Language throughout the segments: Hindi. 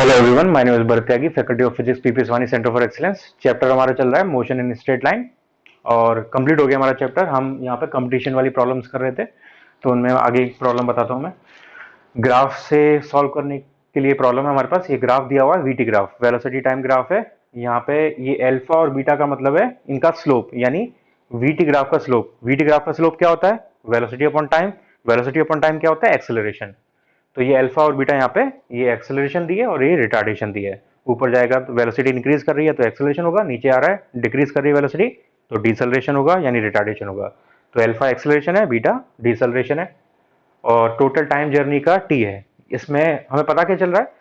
Hello everyone, my name is Bharat Tyagi, faculty of physics, PPS वानी सेंटर फॉर एक्सीलेंस। चैप्टर हमारा चल रहा है मोशन इन स्ट्रेट लाइन और कंप्लीट हो गया हमारा चैप्टर। हम यहाँ पे कंपटीशन वाली प्रॉब्लम्स कर रहे थे, तो उनमें आगे एक प्रॉब्लम बताता हूँ मैं। ग्राफ से सॉल्व करने के लिए प्रॉब्लम है हमारे पास। ये ग्राफ दिया हुआ है, VT graph, velocity time graph है। यहाँ पे ये अल्फा और बीटा का मतलब है इनका स्लोप, यानी वीटी ग्राफ का स्लोप। वीटी ग्राफ का स्लोप क्या होता है? Velocity upon time. Velocity upon time क्या होता है? एक्सेलरेशन। तो ये अल्फा और बीटा यहाँ पे ये एक्सेलरेशन दी है और ये रिटार्डेशन दी है। ऊपर जाएगा तो वेलोसिटी इंक्रीज कर रही है तो एक्सेलरेशन होगा, नीचे आ रहा है डिक्रीज कर रही है वेलोसिटी तो डिसलेरेशन होगा यानी रिटार्डेशन होगा। तो अल्फा एक्सेलरेशन है, बीटा डिसलेरेशन है और टोटल टाइम जर्नी का टी है। इसमें हमें पता क्या चल रहा है?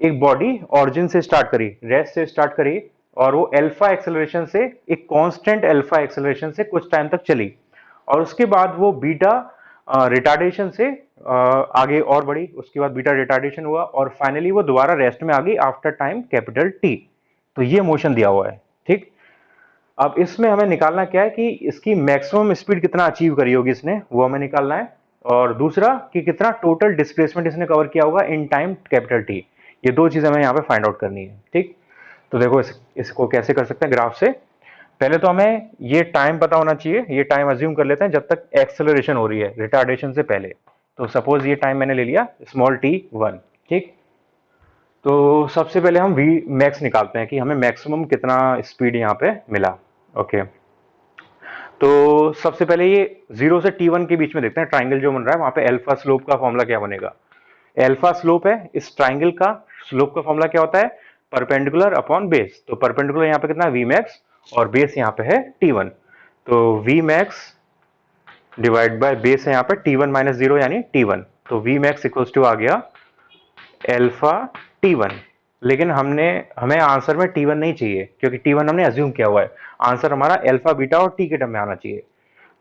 एक बॉडी ऑरिजिन से स्टार्ट करी, रेस्ट से स्टार्ट करी और वो अल्फा एक्सेलरेशन से, एक कांस्टेंट अल्फा एक्सेलरेशन से कुछ टाइम तक चली और उसके बाद वो बीटा रिटार्डेशन से आगे और बढ़ी। उसके बाद बीटा रिटार्डेशन हुआ और फाइनली वो दोबारा रेस्ट में आ गई आफ्टर टाइम कैपिटल टी। तो ये मोशन दिया हुआ है, ठीक। अब इसमें हमें निकालना क्या है कि इसकी मैक्सिमम स्पीड कितना अचीव करी होगी इसने, वो हमें निकालना है। और दूसरा कि कितना टोटल डिस्प्लेसमेंट इसने कवर किया होगा इन टाइम कैपिटल टी। ये दो चीजें हमें यहाँ पे फाइंड आउट करनी है, ठीक। तो देखो इसको कैसे कर सकते हैं ग्राफ से। पहले तो हमें ये टाइम पता होना चाहिए। ये टाइम अज्यूम कर लेते हैं जब तक एक्सेलरेशन हो रही है रिटार्डेशन से पहले। तो सपोज ये टाइम मैंने ले लिया स्मॉल टी 1, ठीक। तो सबसे पहले हम वी मैक्स निकालते हैं कि हमें मैक्सिमम कितना स्पीड यहाँ पे मिला। ओके, तो सबसे पहले ये 0 से T1 के बीच में देखते हैं ट्राइंगल जो बन रहा है, वहां पे अल्फा स्लोप का फॉर्मूला क्या बनेगा। अल्फा स्लोप है, इस ट्राइंगल का स्लोप का फॉर्मूला क्या होता है? Perpendicular upon base. तो परपेंडिकुलर यहाँ पे कितना वी मैक्स और बेस यहाँ पे है T1। तो V max divide by base है यहाँ पे T1 माइनस 0 यानी T1। तो वी मैक्स इक्वल्स टू आ गया अल्फा T1। लेकिन हमें आंसर में T1 नहीं चाहिए क्योंकि T1 हमने अज्यूम किया हुआ है। आंसर हमारा अल्फा बीटा और टी के टर्म में आना चाहिए।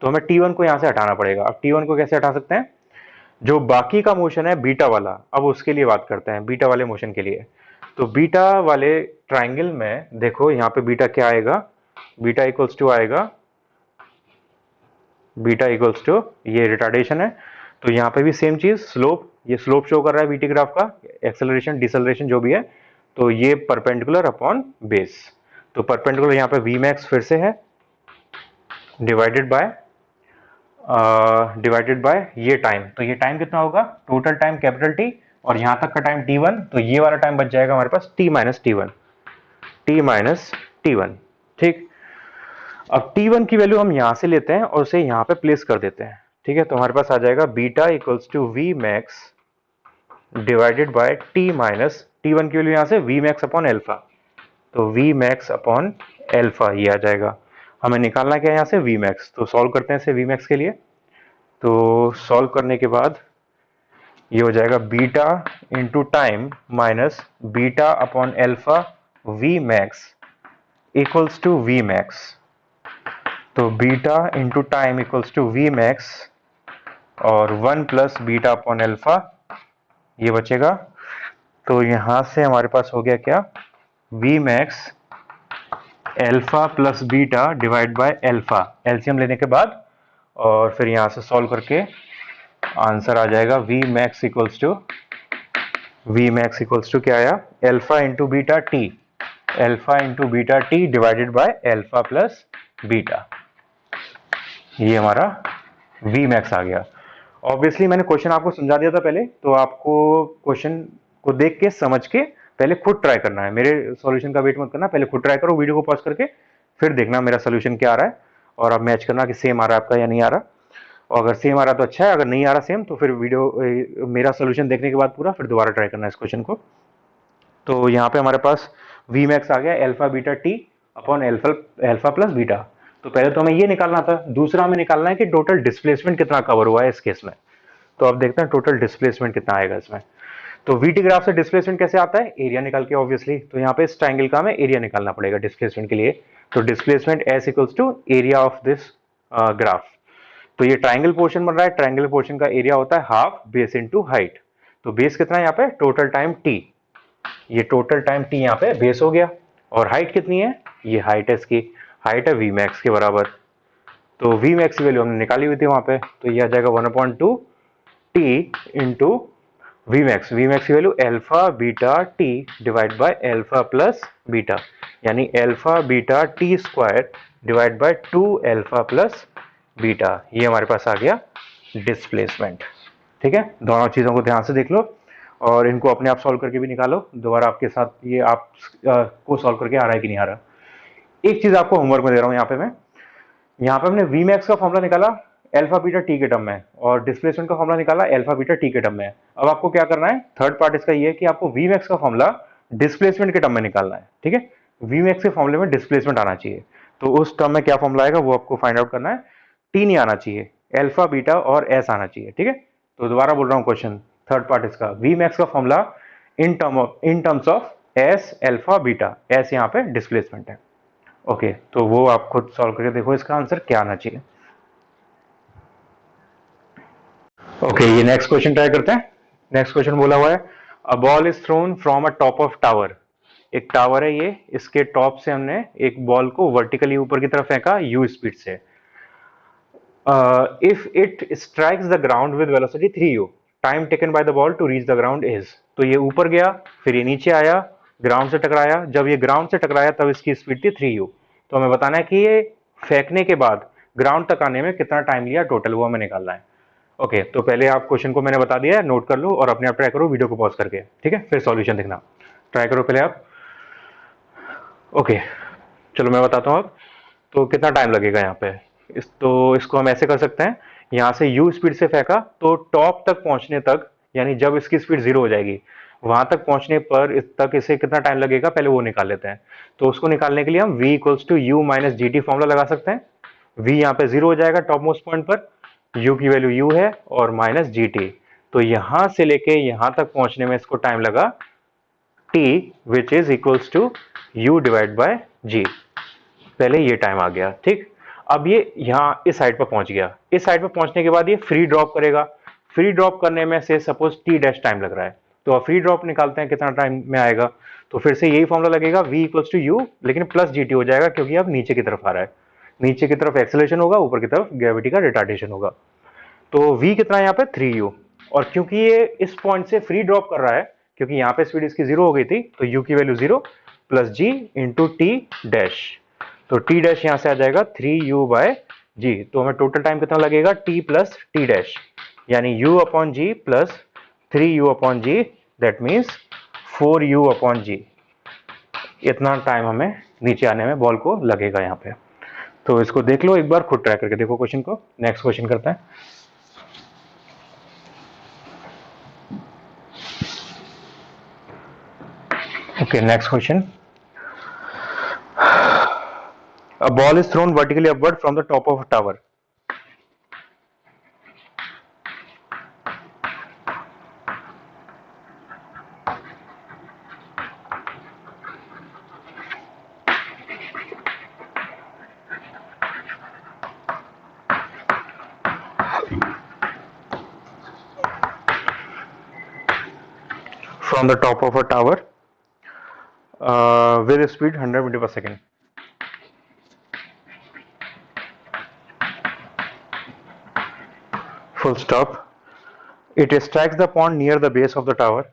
तो हमें T1 को यहाँ से हटाना पड़ेगा। अब T1 को कैसे हटा सकते हैं? जो बाकी का मोशन है बीटा वाला, अब उसके लिए बात करते हैं, बीटा वाले मोशन के लिए। तो बीटा वाले ट्राइंगल में देखो यहाँ पे बीटा क्या आएगा? बीटा इक्वल्स टू आएगा, बीटा इक्वल्स टू ये रिटार्डेशन है। तो यहाँ पे भी सेम चीज, स्लोप, ये स्लोप शो कर रहा है वीटी ग्राफ का, एक्सेलरेशन डिसलेरेशन जो भी है। तो ये परपेंडिकुलर अपॉन बेस। तो परपेंडिकुलर यहाँ पे वी मैक्स फिर से है डिवाइडेड बाय ये टाइम। तो ये टाइम कितना होगा? टोटल टाइम कैपिटल टी और यहां तक का टाइम T1। तो ये वाला टाइम बच जाएगा हमारे पास T माइनस T1, ठीक। अब T1 की वैल्यू हम यहां से लेते हैं और उसे यहां पे प्लेस कर देते हैं, ठीक है। तो हमारे पास आ जाएगा beta equals to we max divided by T minus T1 की वैल्यू यहां से वी मैक्स अपॉन एल्फा। तो वी मैक्स अपॉन एल्फा ये आ जाएगा। हमें निकालना क्या है यहाँ से? V max. तो सॉल्व करते हैं इसे वी मैक्स के लिए। तो सॉल्व करने के बाद ये हो जाएगा beta into time minus beta upon alpha v max equals to we max. तो beta into time equals to we max और 1 प्लस बीटा अपॉन एल्फा ये बचेगा। तो यहां से हमारे पास हो गया क्या? V max alpha plus beta divide by alpha, LCM लेने के बाद और फिर यहां से सॉल्व करके आंसर आ जाएगा वी मैक्स इक्वल्स टू क्या आया? Alpha into beta T, alpha into beta T divided by alpha plus beta. ये हमारा वी मैक्स आ गया। ऑब्वियसली मैंने क्वेश्चन आपको समझा दिया था पहले, तो आपको क्वेश्चन को देख के समझ के पहले खुद ट्राई करना है। मेरे सॉल्यूशन का वेट मत करना, पहले खुद ट्राई करो, वीडियो को पॉज करके फिर देखना मेरा सोल्यूशन क्या आ रहा है और अब मैच करना कि सेम आ रहा है आपका या नहीं आ रहा। और अगर सेम आ रहा तो अच्छा है, अगर नहीं आ रहा सेम तो फिर वीडियो मेरा सोल्यूशन देखने के बाद पूरा फिर दोबारा ट्राई करना है इस क्वेश्चन को। तो यहाँ पे हमारे पास वी मैक्स आ गया alpha beta T upon alpha plus beta. तो पहले तो हमें ये निकालना था, दूसरा हमें निकालना है कि टोटल डिस्प्लेसमेंट कितना कवर हुआ है इस केस में। तो अब देखते हैं टोटल डिस्प्लेसमेंट कितना आएगा इसमें। तो वीटी ग्राफ से डिस्प्लेसमेंट कैसे आता है? एरिया निकाल के ऑब्वियसली। तो यहाँ पे इस ट्राइंगल का हमें एरिया निकालना पड़ेगा डिस्प्लेसमेंट के लिए। तो displacement S equals to area of this graph. तो ये ट्राइंगल पोर्शन बन रहा है, ट्राइंगल पोर्शन का एरिया होता है हाफ बेस इनटू हाइट। तो बेस कितना है यहाँ पे? Total time T. ये टोटल टाइम टी यहाँ पे बेस हो गया और हाइट कितनी है? ये हाइट है, इसकी हाइट है वी मैक्स के बराबर। तो वी मैक्स की वैल्यू हमने निकाली हुई थी वहां पे, तो ये आ जाएगा 1/2 टी इंटू वी मैक्स की value alpha beta t divide by alpha plus beta, यानी alpha beta t square divide by 2 alpha plus beta, ये हमारे पास आ गया डिस्प्लेसमेंट। ठीक है, दोनों चीज़ों को ध्यान से देख लो और इनको अपने आप सॉल्व करके भी निकालो दोबारा आपके साथ, ये आप को सॉल्व करके आ रहा है कि नहीं आ रहा। एक चीज़ आपको होमवर्क में दे रहा हूँ यहाँ पे हमने वी मैक्स का फॉर्मूला निकाला अल्फा बीटा टी के टर्म में और डिस्प्लेसमेंट का फॉर्मूला निकाला अल्फा बीटा टी के टर्म में। अब आपको क्या करना है, थर्ड पार्ट इसका ये है कि आपको वी मैक्स का फॉर्मूला डिस्प्लेसमेंट के टर्म में निकालना है। ठीक है, वी मैक्स के फॉर्मूले में डिस्प्लेसमेंट आना चाहिए, तो उस टर्म में क्या फॉर्मूला आएगा वो आपको फाइंड आउट करना है। टी नहीं आना चाहिए, अल्फा बीटा और एस आना चाहिए। ठीक है, तो दोबारा बोल रहा हूँ क्वेश्चन, थर्ड पार्ट इसका, वी मैक्स का formula in terms of S alpha beta, S यहाँ पे डिस्प्लेसमेंट है। ओके, तो वो आप खुद सॉल्व करके देखो इसका आंसर क्या आना चाहिए। ओके, ये नेक्स्ट क्वेश्चन ट्राई करते हैं। नेक्स्ट क्वेश्चन बोला हुआ है अ ball is throne from a top of tower. एक टावर है ये, इसके टॉप से हमने एक बॉल को वर्टिकली ऊपर की तरफ फेंका यू स्पीड से। If it strikes the ground with velocity 3u, time taken by the ball to reach the ground is. तो ये ऊपर गया, फिर ये नीचे आया, ग्राउंड से टकराया, जब ये ग्राउंड से टकराया तब इसकी स्पीड थी 3u। तो हमें बताना है कि ये फेंकने के बाद ग्राउंड तक आने में कितना टाइम लिया टोटल, वो हमें निकालना है। ओके, तो पहले आप क्वेश्चन को मैंने बता दिया है, नोट कर लो और अपने आप ट्राई करो वीडियो को पॉज करके। ठीक है, फिर सॉल्यूशन देखना, ट्राई करो पहले आप। ओके, चलो मैं बताता हूँ अब। तो कितना टाइम लगेगा यहाँ पे, इसको हम ऐसे कर सकते हैं, यहाँ से u स्पीड से फेंका तो टॉप तक पहुंचने तक, यानी जब इसकी स्पीड 0 हो जाएगी वहां तक पहुंचने पर इसे कितना टाइम लगेगा पहले वो निकाल लेते हैं। तो उसको निकालने के लिए हम v equals to U minus G T formula लगा सकते हैं। v यहाँ पे 0 हो जाएगा टॉप मोस्ट पॉइंट पर, u की वैल्यू u है और माइनस जी टी, तो यहां से लेके यहां तक पहुंचने में इसको टाइम लगा t which is equals to u divide by g। पहले ये टाइम आ गया। ठीक, अब ये यहाँ इस साइड पर पहुंच गया, इस साइड पर पहुंचने के बाद ये फ्री ड्रॉप करेगा, फ्री ड्रॉप करने में से सपोज टी डैश टाइम लग रहा है, तो अब फ्री ड्रॉप निकालते हैं कितना टाइम में आएगा। तो फिर से यही फॉर्मूला लगेगा v इक्वल्स टू यू, लेकिन प्लस जी टी हो जाएगा क्योंकि अब नीचे की तरफ आ रहा है, नीचे की तरफ एक्सेलरेशन होगा, ऊपर की तरफ ग्रेविटी का रिटार्डेशन होगा। तो v कितना है यहाँ पे 3u, और क्योंकि ये इस पॉइंट से फ्री ड्रॉप कर रहा है, क्योंकि यहाँ पे स्पीड इसकी 0 हो गई थी, तो u की वैल्यू 0 प्लस जी इंटू टी डैश, तो टी डैश यहां से आ जाएगा 3u बाय जी। तो हमें टोटल टाइम कितना लगेगा t प्लस टी डैश, यानी u upon g plus 3u upon g, that means 4u upon g. इतना टाइम हमें नीचे आने में बॉल को लगेगा यहाँ पे। तो इसको देख लो एक बार, खुद ट्राई करके देखो क्वेश्चन को। नेक्स्ट क्वेश्चन करते हैं। Okay, next question, a ball is thrown vertically upward from the top of a tower. From the top of a tower with a speed 100 meter per second. Full stop. It strikes the pond near the base of the tower.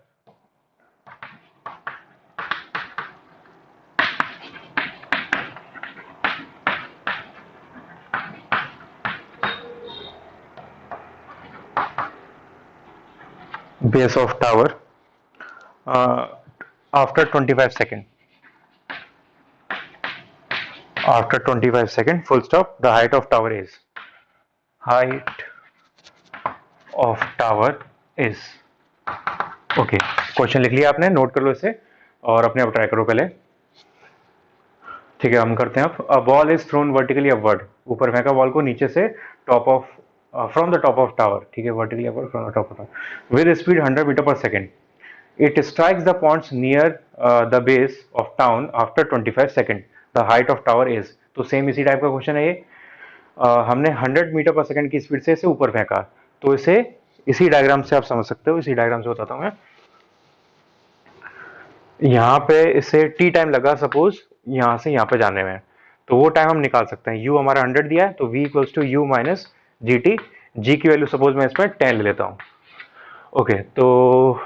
Base of tower after 25 seconds. After 25 seconds, full stop. The height of tower is. Height of tower is. Okay, question लिख लिया आपने, नोट कर लो इसे और अपने आप ट्राई करो पहले। ठीक है, हम करते हैं अब। A ball is thrown vertically upward, ऊपर फेंका बॉल को नीचे से, top of from the top of tower. ठीक है, vertically upward from the top of tower with speed 100 metre per second. It strikes the points near the base of town after 25 second. The height of tower is. तो सेम इसी टाइप का क्वेश्चन है ये। हमने 100 मीटर पर सेकेंड की स्पीड से इसे ऊपर फेंका, तो इसे इसी डायग्राम से आप समझ सकते हो, इसी डायग्राम से बताता हूं मैं। यहाँ पे इसे टी टाइम लगा सपोज यहाँ से यहाँ पे जाने में, तो वो टाइम हम निकाल सकते हैं। u हमारा 100 दिया है, तो v equals to U minus G T. जी की वैल्यू सपोज मैं इसमें 10 ले लेता हूँ। ओके, तो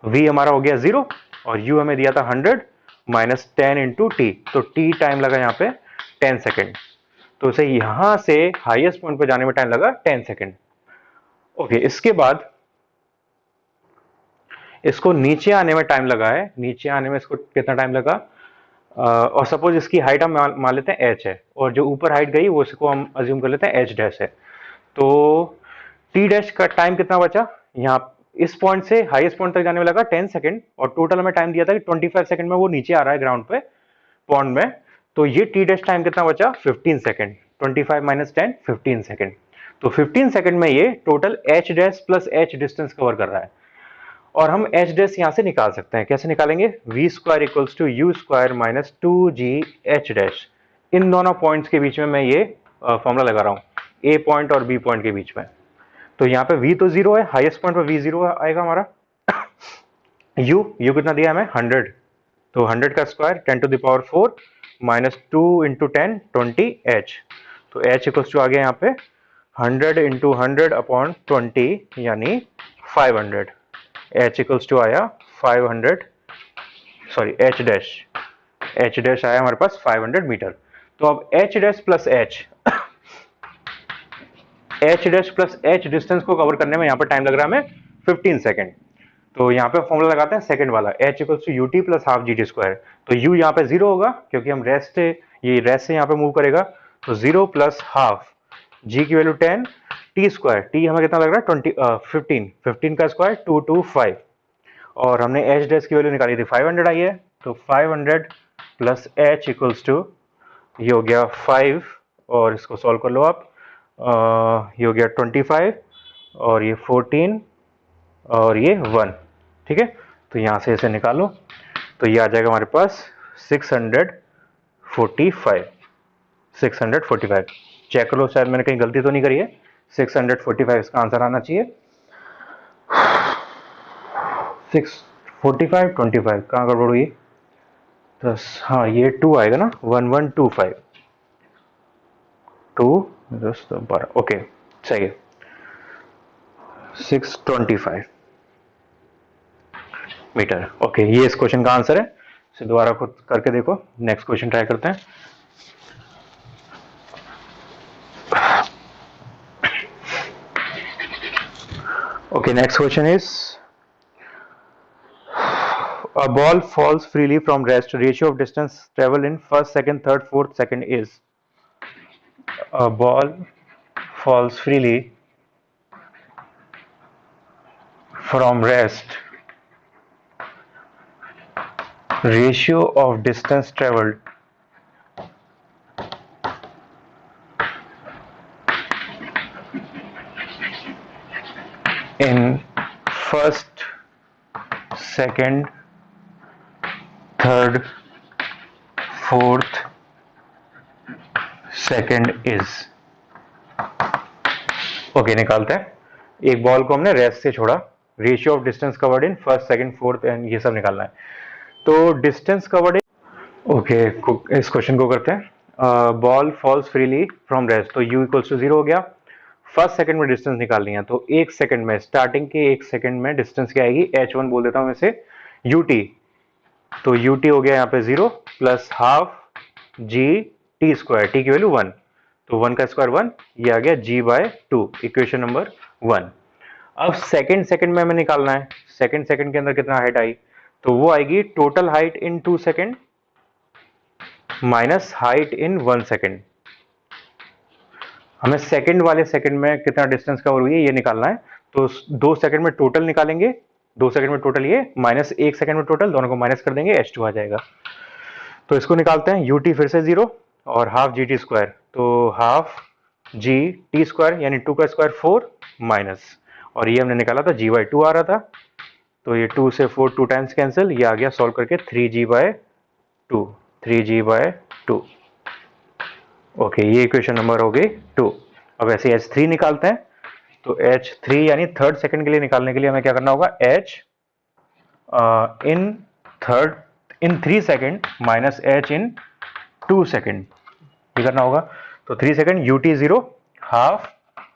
v हमारा हो गया 0 और u हमें दिया था 100 माइनस 10 इंटू टी, तो t टाइम लगा यहाँ पे 10 सेकेंड, तो उसे यहां से हाईएस्ट पॉइंट पे जाने में टाइम लगा 10 सेकेंड। ओके, इसके बाद इसको नीचे आने में टाइम लगा है, नीचे आने में इसको कितना टाइम लगा, और सपोज इसकी हाइट हम मान लेते हैं h है, और जो ऊपर हाइट गई वो इसको हम अज्यूम कर लेते हैं h डैश है, तो t डैश का टाइम कितना बचा, यहाँ इस पॉइंट से हाईएस्ट पॉइंट तक जाने में लगा 10 सेकंड, और टोटल हमें टाइम दिया था कि 25 सेकंड में वो नीचे आ रहा है ग्राउंड पे पॉन्ड में, तो ये टी डैश टाइम कितना बचा 15 सेकंड, 25 माइनस 10 15 सेकंड, तो 15 सेकंड में ये total H dash plus H distance cover कर रहा है, और हम एच डैश यहां से निकाल सकते हैं, कैसे निकालेंगे, v square equals to u square minus 2g h dash, इन दोनों पॉइंट्स के बीच में मैं ये फॉर्मूला लगा रहा हूं, ए पॉइंट और बी पॉइंट के बीच में, तो यहाँ पे v तो 0 है, हाईएस्ट पॉइंट पे v 0 आएगा हमारा, u कितना दिया हमें 100, तो 100 का square 10 to the power 4 minus 2 into 10 20 h, तो h इक्वल्स टू आ गया यहाँ पे 100 इंटू 100 अपॉन 20 यानी 500, h इक्वल्स टू आया 500, सॉरी h डैश आया हमारे पास 500 मीटर। तो अब h dash plus h distance को कवर करने में यहाँ पर टाइम लग रहा है हमें 15 सेकेंड, तो यहाँ पे फॉर्मूला लगाते हैं सेकंड वाला, h equals to U T plus half G T square, तो u यहाँ पे 0 होगा क्योंकि हम ये रेस्ट से यहाँ पे मूव करेगा, तो 0 प्लस हाफ, g की वैल्यू 10, t स्क्वायर, t हमें कितना लग रहा है 15 का स्क्वायर 225, और हमने h डैश की वैल्यू निकाली थी 500 आई है, तो 500 प्लस h इक्वल्स टू, ये हो गया 5 और इसको सॉल्व कर लो आप, ये हो गया 25 और ये 14 और ये 1, ठीक है, तो यहाँ से इसे निकालो, तो ये आ जाएगा हमारे पास 645 चेक करो शायद मैंने कहीं गलती तो नहीं करी है, 645 इसका आंसर आना चाहिए, 645 25 कहाँ गड़बड़ हुई, तो हाँ ये 2 आएगा ना, 1125 2 10 12, ओके सही है, 625 मीटर। ओके, ये इस क्वेश्चन का आंसर है, इसे दोबारा खुद करके देखो, नेक्स्ट क्वेश्चन ट्राई करते हैं। Okay, next question is a ball falls freely from rest, ratio of distance traveled in first, second, third, fourth second is, a ball falls freely from rest, ratio of distance traveled in first, second, third, fourth second is, okay निकालते हैं, एक बॉल को हमने रेस्ट से छोड़ा, ratio of distance covered in first, second, fourth and ये सब निकालना है, तो डिस्टेंस कवर्ड इन, ओके इस क्वेश्चन को करते हैं, ball falls freely from rest, तो u इक्वल्स टू 0 हो गया, फर्स्ट सेकंड में डिस्टेंस निकालनी है, तो एक सेकंड में, स्टार्टिंग के एक सेकंड में डिस्टेंस क्या आएगी, h1 बोल देता हूं मैं इसे ut, तो ut हो गया यहाँ पे 0 plus half g t square, t की वैल्यू 1, तो 1 का स्क्वायर 1, ये आ गया g बाय 2, इक्वेशन नंबर 1। अब सेकंड में हमें निकालना है, सेकंड के अंदर कितना हाइट आई, तो वो आएगी total height in 2 second minus height in 1 second, हमें सेकंड वाले सेकंड में कितना डिस्टेंस कवर हुई है ये निकालना है, तो 2 सेकंड में टोटल निकालेंगे, 2 सेकंड में टोटल ये माइनस 1 सेकंड में टोटल, दोनों को माइनस कर देंगे, h2 आ जाएगा, तो इसको निकालते हैं, ut फिर से 0 और हाफ जी टी स्क्वायर, तो हाफ जी टी स्क्वायर यानी 2 का स्क्वायर 4 माइनस, और ये हमने निकाला था g बाई 2 आ रहा था, तो ये 2 से 4 2 टाइम्स कैंसिल, ये आ गया सॉल्व करके 3g बाय 2, ओके ये इक्वेशन नंबर हो गई 2। अब ऐसे h3 निकालते हैं, तो h3 यानी थर्ड सेकंड के लिए निकालने के लिए हमें क्या करना होगा, h इन 3 सेकंड माइनस h इन 2 सेकंड, ये करना होगा, तो 3 सेकंड ut 0 हाफ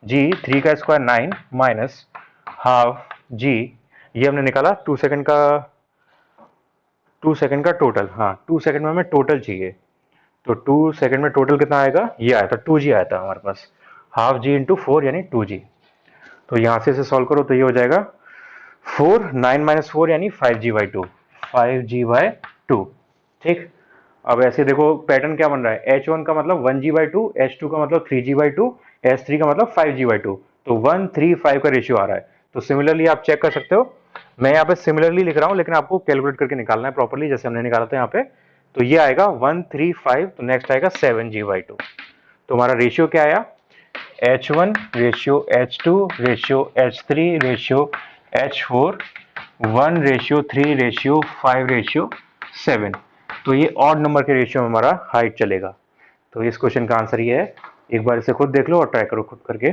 g 3 का स्क्वायर 9 माइनस हाफ जी, ये हमने निकाला 2 सेकंड का टोटल। हाँ 2 सेकंड में हमें टोटल चाहिए, तो 2 सेकंड में टोटल कितना आएगा, ये आया था 2g आया था हमारे पास, हाफ जी इंटू 4 यानी 2g। तो यहाँ से इसे सॉल्व करो तो ये हो जाएगा 4 9 माइनस 4 यानी 5g/2, 5g/2। ठीक, अब ऐसे देखो पैटर्न क्या बन रहा है, h1 का मतलब 1g/2, h2 का मतलब 3g/2, h3 का मतलब 5g/2, तो 1 3 5 का रेशियो आ रहा है। तो सिमिलरली आप चेक कर सकते हो, मैं यहाँ पे सिमिलरली लिख रहा हूँ लेकिन आपको कैलकुलेट करके निकालना है प्रॉपर्ली जैसे हमने निकाला था यहाँ पे। तो ये आएगा 1 3 5, तो नेक्स्ट आएगा 7g/2। तो हमारा रेशियो क्या आया, h1 ratio h2 ratio h3 ratio h4, 1 ratio 3 ratio 5 ratio 7। तो ये ऑड नंबर के रेशियो में हमारा हाइट चलेगा। तो इस क्वेश्चन का आंसर ये है, एक बार इसे खुद देख लो और ट्राई करो खुद करके।